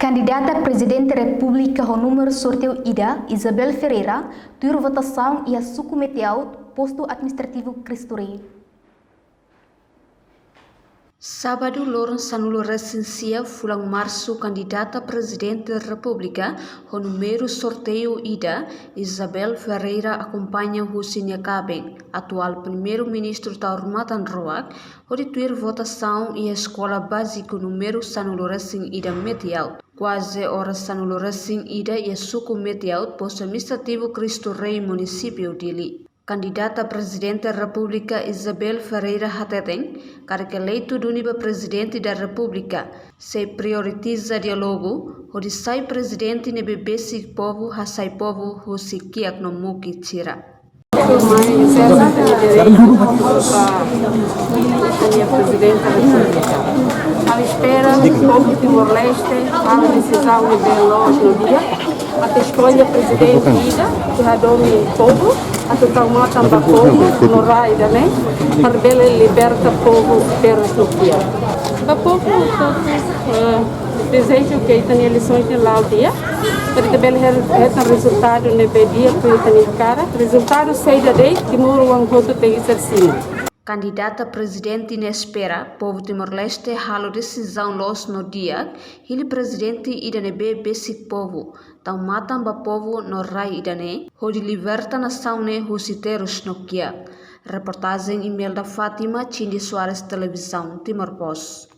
Candidata Presidente República ao número sorteio Ida, Isabel Ferreira, tur votação e a submeteu posto administrativo Cristo Rei. Sábado, Lawrence anulou recensia fulang março candidata presidente da República ao número sorteio Ida, Isabel Ferreira acompanha Hussein Yakaben, atual primeiro-ministro da Armatan Roak, onde tuir votação e a escola básica número sanulou recém Ida Metiau. Quase horas sanulou recém Ida e a suco Metiau, posto administrativo Cristo Rei, município de Li. Candidata Presidente da República Isabel Ferreira Hateten, cargo eleito do nível Presidente da República, se prioritiza diálogo, onde sai Presidente nebe basic povo, hasai povo, husikiak no muki tira. Presidente da República. À espera do povo de Timor-Leste, a decisão de hoje no dia, a escolha Presidente Ida, que adome o povo, a total mata o povo, no raio também, para ele liberta o povo pelas nuclear. O povo, desejo que tenha eleições de lá o dia, para que ele tenha resultado no dia que ele tenha cara, resultado seja de Timor o voto tem exercício. Candidata presidente na espera, povo Timor-Leste halo decisão los no dia, ele presidente idanebe basic povo, tão matam ba povo no rai idane, onde liberta nação ne husiteros no kia. Reportagem e-mail da Fátima, Cindy Soares, Televisão, Timor Post.